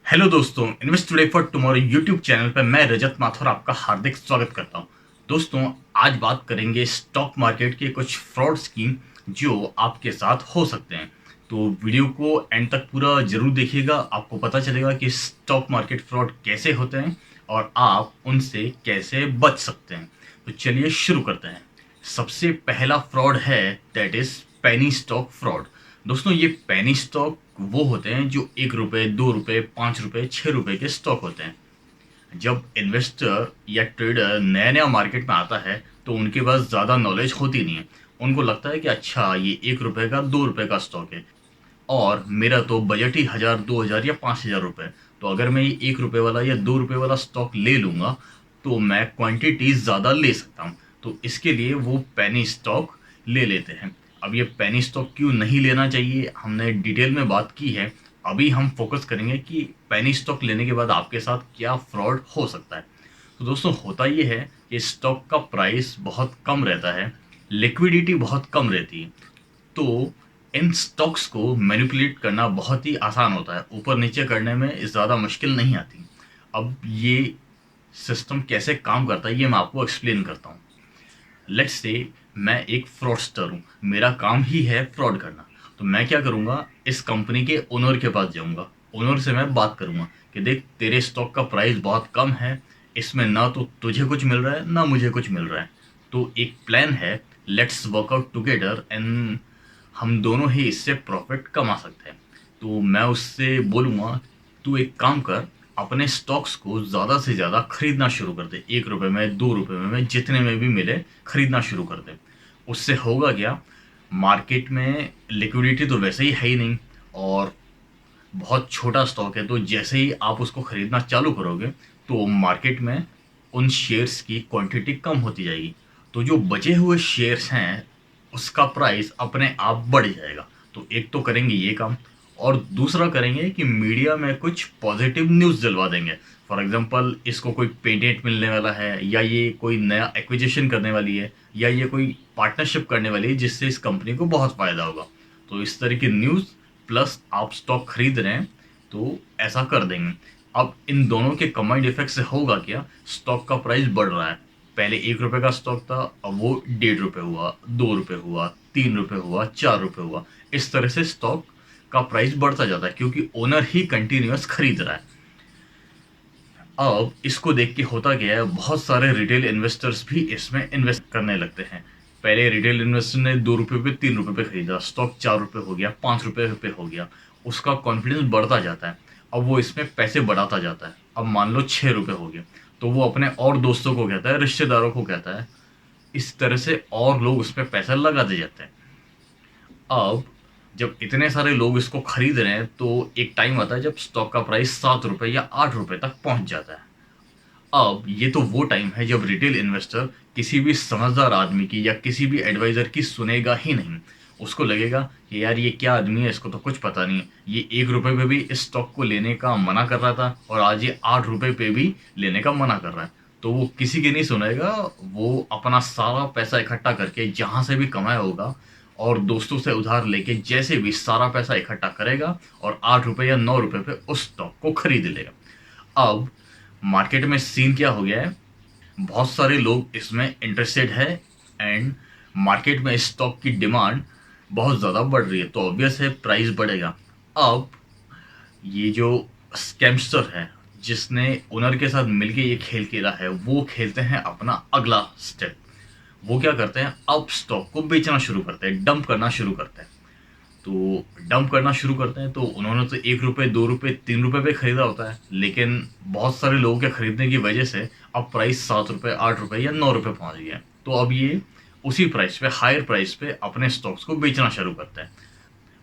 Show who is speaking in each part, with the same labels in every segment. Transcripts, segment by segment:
Speaker 1: Hello दोस्तों, invest today for tomorrow YouTube channel पर मैं रजत माथुर आपका हार्दिक स्वागत करता हूं। दोस्तों, आज बात करेंगे स्टॉक मार्केट के कुछ फ्रॉड स्कीम जो आपके साथ हो सकते हैं। तो वीडियो को एंड तक पूरा जरूर देखिएगा, आपको पता चलेगा कि स्टॉक मार्केट फ्रॉड कैसे होते हैं और आप उनसे कैसे बच सकते हैं। तो चलिए शुरू करते हैं। सबसे पहला फ्रॉड है that is penny stock fraud. दोस्तों, ये पेनी स्टॉक वो होते हैं जो 1 रुपए, 2 रुपए, 5 रुपए, 6 रुपए के स्टॉक होते हैं। जब इन्वेस्टर या ट्रेडर नया नया मार्केट में आता है तो उनके पास ज़्यादा नॉलेज होती नहीं है। उनको लगता है कि अच्छा, ये 1 रुपए का, 2 रुपए का स्टॉक है और मेरा तो बजट ही 1000, 2000 या 5000 रुपए। तो अगर मैं ये 1 रुपए वाला या 2 रुपए वाला स्टॉक ले लूंगा तो मैं क्वांटिटी ज़्यादा ले सकता हूँ। तो इसके लिए वो पेनी स्टॉक ले लेते हैं। अब ये पेनी स्टॉक क्यों नहीं लेना चाहिए, हमने डिटेल में बात की है। अभी हम फोकस करेंगे कि पेनी स्टॉक लेने के बाद आपके साथ क्या फ्रॉड हो सकता है। तो दोस्तों, होता ये है कि स्टॉक का प्राइस बहुत कम रहता है, लिक्विडिटी बहुत कम रहती है। तो इन स्टॉक्स को मैनिपुलेट करना बहुत ही आसान होता है, ऊपर नीचे करने में ज़्यादा मुश्किल नहीं आती। अब ये सिस्टम कैसे काम करता है ये मैं आपको एक्सप्लेन करता हूँ। लेट्स से मैं एक फ्रॉडस्टर हूँ, मेरा काम ही है फ्रॉड करना। तो मैं क्या करूँगा, इस कंपनी के ओनर के पास जाऊँगा, ओनर से मैं बात करूँगा कि देख, तेरे स्टॉक का प्राइस बहुत कम है, इसमें ना तो तुझे कुछ मिल रहा है ना मुझे कुछ मिल रहा है। तो एक प्लान है, लेट्स वर्कआउट टुगेदर एंड हम दोनों ही इससे प्रॉफिट कमा सकते हैं। तो मैं उससे बोलूँगा, तू एक काम कर, अपने स्टॉक्स को ज़्यादा से ज़्यादा खरीदना शुरू कर दे, 1 रुपए में, 2 रुपए में, जितने में भी मिले खरीदना शुरू कर दे। उससे होगा क्या, मार्केट में लिक्विडिटी तो वैसे ही है ही नहीं और बहुत छोटा स्टॉक है। तो जैसे ही आप उसको खरीदना चालू करोगे तो मार्केट में उन शेयर्स की क्वांटिटी कम होती जाएगी। तो जो बचे हुए शेयर्स हैं उसका प्राइस अपने आप बढ़ जाएगा। तो एक तो करेंगे ये काम, और दूसरा करेंगे कि मीडिया में कुछ पॉजिटिव न्यूज़ दिलवा देंगे। फॉर एग्जांपल, इसको कोई पेटेंट मिलने वाला है, या ये कोई नया एक्विजिशन करने वाली है, या ये कोई पार्टनरशिप करने वाली है जिससे इस कंपनी को बहुत फ़ायदा होगा। तो इस तरह की न्यूज़ प्लस आप स्टॉक खरीद रहे हैं तो ऐसा कर देंगे। अब इन दोनों के कम्बाइंड इफेक्ट से होगा क्या, स्टॉक का प्राइस बढ़ रहा है। पहले 1 रुपए का स्टॉक था, अब वो 1.5 रुपए हुआ, 2 रुपए हुआ, 3 रुपए हुआ, 4 रुपए हुआ। इस तरह से स्टॉक का प्राइस बढ़ता जाता है क्योंकि ओनर ही कंटिन्यूअस खरीद रहा है। अब इसको देख के होता क्या है, बहुत सारे रिटेल इन्वेस्टर्स भी इसमें इन्वेस्ट करने लगते हैं। पहले रिटेल इन्वेस्टर ने 2 रुपए पे, 3 रुपए पे खरीदा, स्टॉक 4 रुपए हो गया, 5 रुपए पे हो गया, उसका कॉन्फिडेंस बढ़ता जाता है। अब वो इसमें पैसे बढ़ाता जाता है। अब मान लो 6 रुपए हो गए, तो वो अपने और दोस्तों को कहता है, रिश्तेदारों को कहता है, इस तरह से और लोग उसमें पैसा लगाते जाते हैं। अब जब इतने सारे लोग इसको खरीद रहे हैं तो एक टाइम आता है जब स्टॉक का प्राइस 7 रुपए या 8 रुपए तक पहुंच जाता है। अब ये तो वो टाइम है जब रिटेल इन्वेस्टर किसी भी समझदार आदमी की या किसी भी एडवाइजर की सुनेगा ही नहीं। उसको लगेगा कि यार, ये क्या आदमी है, इसको तो कुछ पता नहीं है, ये 1 रुपए पे भी इस स्टॉक को लेने का मना कर रहा था और आज ये 8 रुपए पे भी लेने का मना कर रहा है। तो वो किसी की नहीं सुनेगा, वो अपना सारा पैसा इकट्ठा करके जहां से भी कमाया होगा और दोस्तों से उधार लेके जैसे भी सारा पैसा इकट्ठा करेगा और 8 रुपए या 9 रुपए पे उस स्टॉक को खरीद लेगा। अब मार्केट में सीन क्या हो गया है, बहुत सारे लोग इसमें इंटरेस्टेड है एंड मार्केट में स्टॉक की डिमांड बहुत ज़्यादा बढ़ रही है, तो ऑब्वियस है प्राइस बढ़ेगा। अब ये जो स्कैमस्टर है जिसने ओनर के साथ मिलके ये खेल खेला है, वो खेलते हैं अपना अगला स्टेप। वो क्या करते हैं, अब स्टॉक को बेचना शुरू करते हैं, डंप करना शुरू करते हैं। तो डंप करना शुरू करते हैं तो उन्होंने तो 1 रुपए, 2 रुपए, 3 रुपए पे खरीदा होता है, लेकिन बहुत सारे लोगों के खरीदने की वजह से अब प्राइस 7 रुपए, 8 रुपए या 9 रुपए पहुंच गया है। तो अब ये उसी प्राइस पे, हायर प्राइस पे अपने स्टॉक्स को बेचना शुरू करते हैं।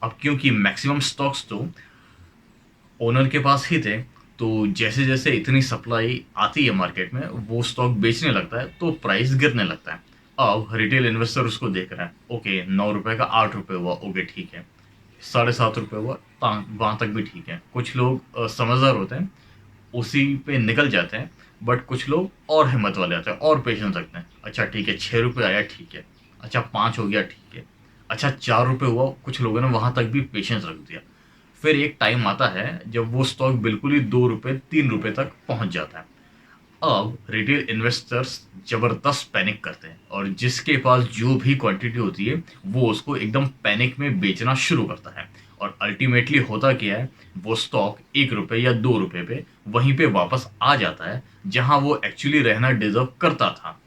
Speaker 1: अब क्योंकि मैक्सिमम स्टॉक्स तो ओनर के पास ही थे, तो जैसे जैसे इतनी सप्लाई आती है मार्केट में, वो स्टॉक बेचने लगता है तो प्राइस गिरने लगता है। अब रिटेल इन्वेस्टर उसको देख रहा है, ओके 9 रुपए का 8 रुपए हुआ, ओके ठीक है, 7.5 रुपए हुआ, वहां तक भी ठीक है। कुछ लोग समझदार होते हैं, उसी पे निकल जाते हैं, बट कुछ लोग और हिम्मत वाले आते हैं और पेशेंस रखते हैं। अच्छा ठीक है, 6 रुपए आया, ठीक है, अच्छा 5 हो गया, ठीक है, अच्छा 4 रुपए हुआ, कुछ लोगों ने वहां तक भी पेशेंस रख दिया। फिर एक टाइम आता है जब वो स्टॉक बिल्कुल ही 2 रुपये 3 रुपये तक पहुंच जाता है। अब रिटेल इन्वेस्टर्स जबरदस्त पैनिक करते हैं और जिसके पास जो भी क्वांटिटी होती है वो उसको एकदम पैनिक में बेचना शुरू करता है। और अल्टीमेटली होता क्या है, वो स्टॉक 1 रुपये या 2 रुपये पे वहीं पे वापस आ जाता है जहां वो एक्चुअली रहना डिजर्व करता था।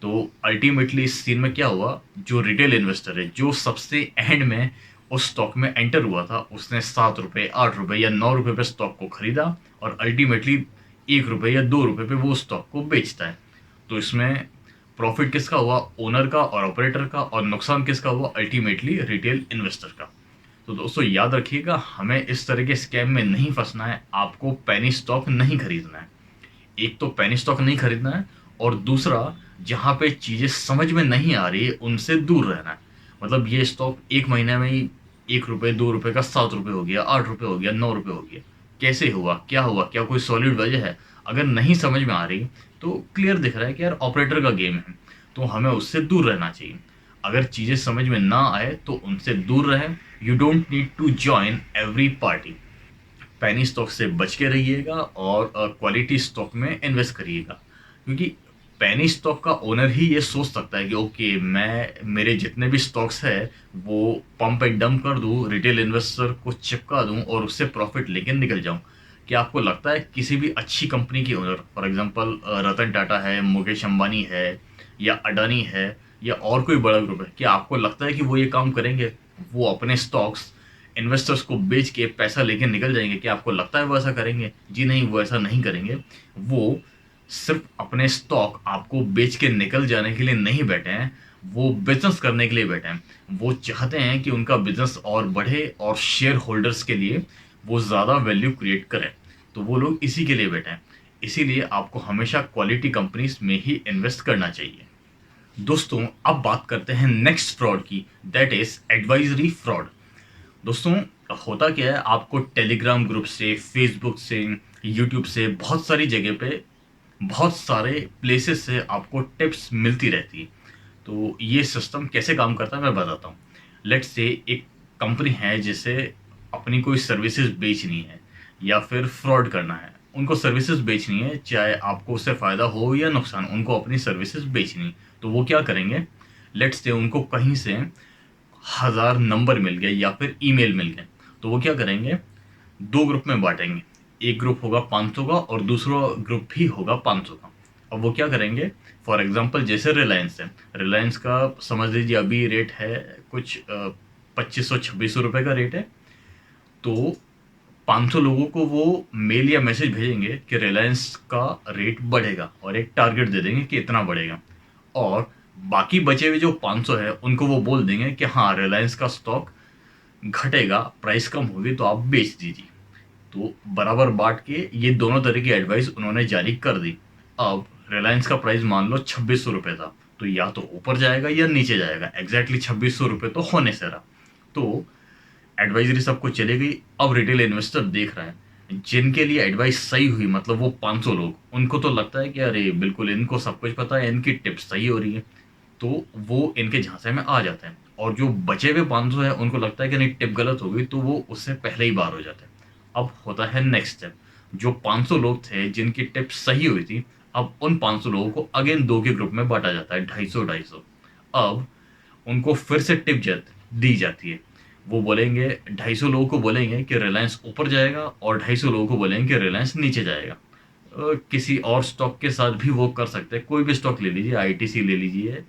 Speaker 1: तो अल्टीमेटली इस सीन में क्या हुआ, जो रिटेल इन्वेस्टर है जो सबसे एंड में उस स्टॉक में एंटर हुआ था, उसने 7 रुपये 8 रुपये या 9 रुपये पे स्टॉक को खरीदा और अल्टीमेटली 1 रुपये या 2 रुपये पे वो स्टॉक को बेचता है। तो इसमें प्रॉफिट किसका हुआ, ओनर का और ऑपरेटर का, और नुकसान किसका हुआ, अल्टीमेटली रिटेल इन्वेस्टर का। तो दोस्तों याद रखिएगा, हमें इस तरह के स्कैम में नहीं फंसना है, आपको पेनी स्टॉक नहीं खरीदना है। एक तो पेनी स्टॉक नहीं खरीदना है और दूसरा जहाँ पे चीज़ें समझ में नहीं आ रही है उनसे दूर रहना है। मतलब ये स्टॉक एक महीने में ही 1 रुपये 2 रुपये का 7 रुपये हो गया, 8 रुपये हो गया, 9 रुपये हो गया, कैसे हुआ, क्या हुआ, क्या कोई सॉलिड वजह है? अगर नहीं समझ में आ रही तो क्लियर दिख रहा है कि यार ऑपरेटर का गेम है, तो हमें उससे दूर रहना चाहिए। अगर चीज़ें समझ में ना आए तो उनसे दूर रहें। You don't need to join every party. Penny stock से बच के रहिएगा और क्वालिटी स्टॉक में इन्वेस्ट करिएगा, क्योंकि पेनी स्टॉक का ओनर ही ये सोच सकता है कि ओके, मैं मेरे जितने भी स्टॉक्स है वो पंप एंड डंप कर दूं, रिटेल इन्वेस्टर को चिपका दूं और उससे प्रॉफिट लेके निकल जाऊं। क्या आपको लगता है किसी भी अच्छी कंपनी के owner, for example Ratan Tata है, मुकेश अंबानी है, या अडानी है, या और कोई बड़ा ग्रुप है, क्या आपको लगता है कि वो ये काम करेंगे? वो अपने स्टॉक्स इन्वेस्टर्स को बेच के पैसा लेके निकल जाएंगे? क्या आपको लगता है वो ऐसा करेंगे? जी नहीं, वो ऐसा नहीं करेंगे। वो सिर्फ अपने स्टॉक आपको बेच के निकल जाने के लिए नहीं बैठे हैं, वो बिजनेस करने के लिए बैठे हैं। वो चाहते हैं कि उनका बिजनेस और बढ़े और शेयर होल्डर्स के लिए वो ज़्यादा वैल्यू क्रिएट करें। तो वो लोग इसी के लिए बैठे हैं। इसीलिए आपको हमेशा क्वालिटी कंपनीज में ही इन्वेस्ट करना चाहिए। दोस्तों अब बात करते हैं नेक्स्ट फ्रॉड की, दैट इज एडवाइजरी फ्रॉड। दोस्तों होता क्या है, आपको टेलीग्राम ग्रुप से, फेसबुक से, यूट्यूब से, बहुत सारी जगह पे, बहुत सारे प्लेसेस से आपको टिप्स मिलती रहती है। तो ये सिस्टम कैसे काम करता है मैं बताता हूँ। लेट्स से एक कंपनी है जिसे अपनी कोई सर्विसेज बेचनी है या फिर फ्रॉड करना है। उनको सर्विसेज बेचनी है, चाहे आपको उससे फ़ायदा हो या नुकसान, उनको अपनी सर्विसेज बेचनी है। तो वो क्या करेंगे, लेट्स से उनको कहीं से 1000 नंबर मिल गए या फिर ईमेल मिल गए, तो वो क्या करेंगे, 2 ग्रुप में बांटेंगे। एक ग्रुप होगा 500 का और दूसरा ग्रुप भी होगा 500 का। अब वो क्या करेंगे, फॉर एग्जांपल जैसे रिलायंस है, रिलायंस का समझ लीजिए अभी रेट है कुछ 2500-2600 रुपये का रेट है। तो 500 लोगों को वो मेल या मैसेज भेजेंगे कि रिलायंस का रेट बढ़ेगा और एक टारगेट दे देंगे कि इतना बढ़ेगा। और बाकी बचे हुए जो 500 है उनको वो बोल देंगे कि हाँ, रिलायंस का स्टॉक घटेगा, प्राइस कम होगी तो आप बेच दीजिए। तो बराबर बांट के ये दोनों तरह की एडवाइस उन्होंने जारी कर दी। अब रिलायंस का प्राइस मान लो 2600 रुपये था, तो या तो ऊपर जाएगा या नीचे जाएगा, एग्जैक्टली 2600 रुपये तो होने से रहा। तो एडवाइजरी सबको चली गई। अब रिटेल इन्वेस्टर देख रहा है जिनके लिए एडवाइस सही हुई, मतलब वो 500 लोग, उनको तो लगता है कि अरे बिल्कुल इनको सब कुछ पता है, इनकी टिप्स सही हो रही है, तो वो इनके झांसे में आ जाते हैं। और जो बचे हुए 500 है उनको लगता है कि नहीं, टिप गलत हो गई, तो वो उससे पहले ही बाहर हो जाते हैं। अब होता है नेक्स्ट स्टेप, जो 500 लोग थे जिनकी टिप्स सही हुई थी, अब उन 500 लोगों को अगेन 2 के ग्रुप में बांटा जाता है, 250-250। अब उनको फिर से टिप दी जाती है। वो बोलेंगे, 250 लोगों को बोलेंगे कि रिलायंस ऊपर जाएगा और 250 लोगों को बोलेंगे कि रिलायंस नीचे जाएगा। किसी और स्टॉक के साथ भी वो कर सकते हैं, कोई भी स्टॉक ले लीजिए, आईटीसी ले लीजिए,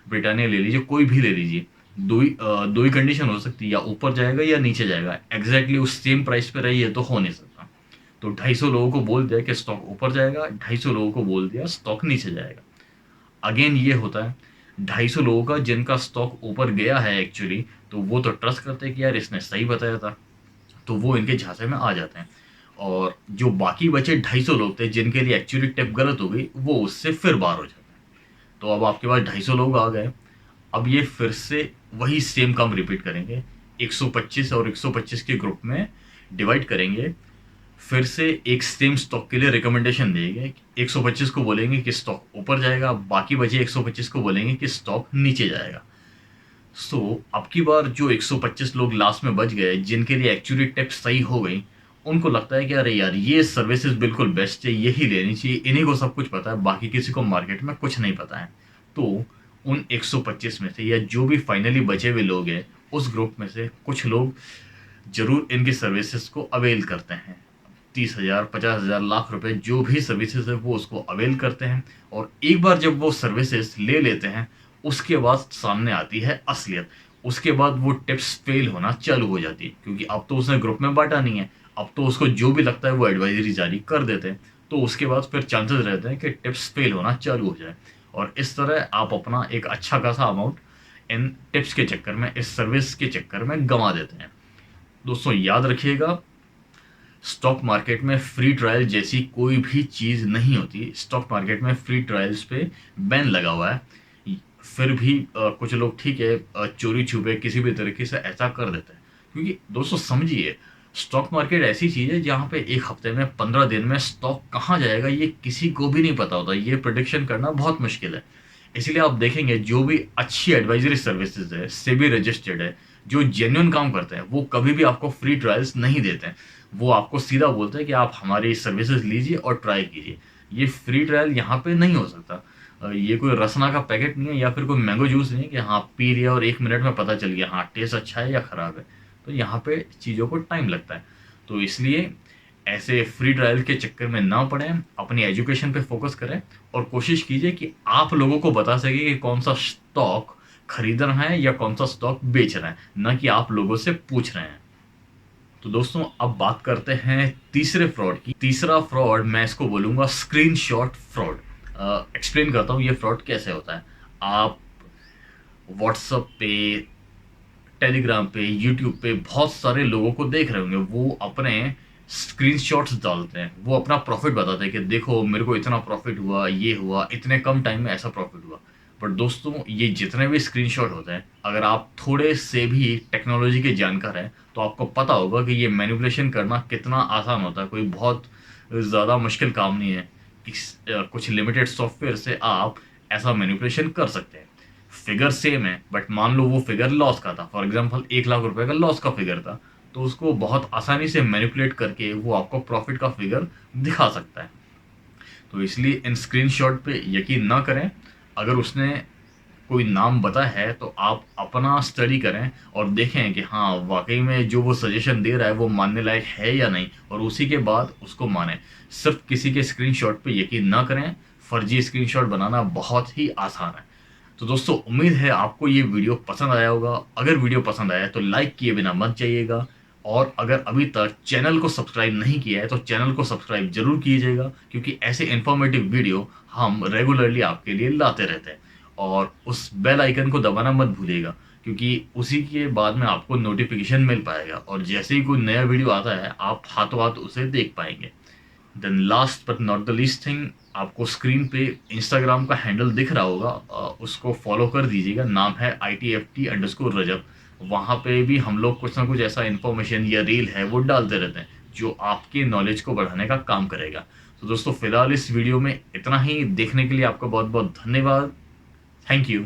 Speaker 1: ब्रिटानिया ले लीजिए, कोई भी ले लीजिए। दो ही कंडीशन हो सकती है, या ऊपर जाएगा या नीचे जाएगा, एग्जैक्टली उस सेम प्राइस पे रही है तो हो नहीं सकता। तो 250 लोगों को बोल दिया कि स्टॉक ऊपर जाएगा, 250 लोगों को बोल दिया स्टॉक नीचे जाएगा। अगेन ये होता है, 250 लोगों का जिनका स्टॉक ऊपर गया है एक्चुअली, तो वो तो ट्रस्ट करते हैं कि यार इसने सही बताया था, तो वो इनके झांसे में आ जाते हैं। और जो बाकी बचे 250 लोग थे जिनके लिए एक्चुअली टिप गलत हो गई, वो उससे फिर बाहर हो जाते हैं। तो अब आपके पास 250 लोग आ गए। अब ये फिर से वही सेम काम रिपीट करेंगे, 125 और 125 के ग्रुप में डिवाइड करेंगे। फिर से एक सेम स्टॉक के लिए रिकमेंडेशन देंगे, 125 को बोलेंगे कि स्टॉक ऊपर जाएगा, बाकी बचे 125 को बोलेंगे कि स्टॉक नीचे जाएगा। अब की बार जो 125 लोग लास्ट में बच गए, जिनके लिए एक्चुअली टिप्स सही हो गई, उनको लगता है कि अरे यार ये सर्विसेज बिल्कुल बेस्ट है, यही लेनी चाहिए, इन्हीं को सब कुछ पता है, बाकी किसी को मार्केट में कुछ नहीं पता है। तो उन 125 में से या जो भी फाइनली बचे हुए लोग हैं, उस ग्रुप में से कुछ लोग जरूर इनकी सर्विसेज को अवेल करते हैं। 30,000, 50,000, लाख रुपए जो भी सर्विसेज है वो उसको अवेल करते हैं। और एक बार जब वो सर्विसेज ले लेते हैं, उसके बाद सामने आती है असलियत। उसके बाद वो टिप्स फेल होना चालू हो जाती है, क्योंकि अब तो उसने ग्रुप में बांटा नहीं है। अब तो उसको जो भी लगता है वो एडवाइजरी जारी कर देते हैं। तो उसके बाद फिर चांसेस रहते हैं कि टिप्स फेल होना चालू हो जाए, और इस तरह आप अपना एक अच्छा खासा अमाउंट इन टिप्स के चक्कर में, इस सर्विस के चक्कर में गंवा देते हैं। दोस्तों याद रखिएगा, स्टॉक मार्केट में फ्री ट्रायल जैसी कोई भी चीज़ नहीं होती। स्टॉक मार्केट में फ्री ट्रायल्स पे बैन लगा हुआ है। फिर भी कुछ लोग ठीक है चोरी छुपे किसी भी तरीके से ऐसा कर देते हैं, क्योंकि दोस्तों समझिए, स्टॉक मार्केट ऐसी चीज़ है जहाँ पे एक हफ्ते में, 15 दिन में स्टॉक कहाँ जाएगा ये किसी को भी नहीं पता होता। ये प्रिडिक्शन करना बहुत मुश्किल है। इसलिए आप देखेंगे जो भी अच्छी एडवाइजरी सर्विसेज है, सेबी रजिस्टर्ड है, जो जेन्युइन काम करते हैं, वो कभी भी आपको फ्री ट्रायल्स नहीं देते हैं। वो आपको सीधा बोलते हैं कि आप हमारी सर्विसेज लीजिए और ट्राई कीजिए। ये फ्री ट्रायल यहाँ पे नहीं हो सकता। ये कोई रसना का पैकेट नहीं है या फिर कोई मैंगो जूस नहीं है कि हाँ पी लिया और 1 मिनट में पता चल गया हाँ टेस्ट अच्छा है या ख़राब है। तो यहाँ पे चीज़ों को टाइम लगता है। तो इसलिए ऐसे फ्री ट्रायल के चक्कर में ना पड़ें, अपनी एजुकेशन पे फोकस करें और कोशिश कीजिए कि आप लोगों को बता सके कि कौन सा स्टॉक खरीदना है या कौन सा स्टॉक बेचना है, ना कि आप लोगों से पूछ रहे हैं। तो दोस्तों अब बात करते हैं तीसरे फ्रॉड की। तीसरा फ्रॉड मैं इसको बोलूँगा स्क्रीनशॉट फ्रॉड। एक्सप्लेन करता हूँ ये फ्रॉड कैसे होता है। आप व्हाट्सएप पे, टेलीग्राम पे, यूट्यूब पे बहुत सारे लोगों को देख रहे होंगे, वो अपने स्क्रीनशॉट्स डालते हैं, वो अपना प्रॉफिट बताते हैं कि देखो मेरे को इतना प्रॉफिट हुआ, ये हुआ, इतने कम टाइम में ऐसा प्रॉफिट हुआ। बट दोस्तों ये जितने भी स्क्रीनशॉट होते हैं, अगर आप थोड़े से भी टेक्नोलॉजी के जानकार हैं तो आपको पता होगा कि ये मैनिपुलेशन करना कितना आसान होता है। कोई बहुत ज़्यादा मुश्किल काम नहीं है। कुछ लिमिटेड सॉफ्टवेयर से आप ऐसा मैनिपुलेशन कर सकते हैं। फिगर सेम है बट मान लो वो फिगर लॉस का था, फॉर एग्जांपल 1 लाख रुपए का लॉस का फिगर था, तो उसको बहुत आसानी से मैनिपुलेट करके वो आपको प्रॉफिट का फिगर दिखा सकता है। तो इसलिए इन स्क्रीनशॉट पे यकीन ना करें। अगर उसने कोई नाम बताया है तो आप अपना स्टडी करें और देखें कि हाँ वाकई में जो वो सजेशन दे रहा है वो मानने लायक है या नहीं, और उसी के बाद उसको मानें। सिर्फ किसी के स्क्रीनशॉट पे यकीन ना करें। फर्जी स्क्रीनशॉट बनाना बहुत ही आसान है। तो दोस्तों उम्मीद है आपको ये वीडियो पसंद आया होगा। अगर वीडियो पसंद आया तो लाइक किए बिना मत जाइएगा, और अगर अभी तक चैनल को सब्सक्राइब नहीं किया है तो चैनल को सब्सक्राइब जरूर कीजिएगा, क्योंकि ऐसे इन्फॉर्मेटिव वीडियो हम रेगुलरली आपके लिए लाते रहते हैं। और उस बेल आइकन को दबाना मत भूलिएगा, क्योंकि उसी के बाद में आपको नोटिफिकेशन मिल पाएगा, और जैसे ही कोई नया वीडियो आता है आप हाथों हाथ उसे देख पाएंगे। Then last but not the least thing, आपको स्क्रीन पे इंस्टाग्राम का हैंडल दिख रहा होगा, उसको फॉलो कर दीजिएगा। नाम है ITFT_रजब। वहाँ पे भी हम लोग कुछ ना कुछ ऐसा इन्फॉर्मेशन या रील है वो डालते रहते हैं जो आपके नॉलेज को बढ़ाने का काम करेगा। तो दोस्तों फिलहाल इस वीडियो में इतना ही। देखने के लिए आपका बहुत बहुत धन्यवाद। Thank you.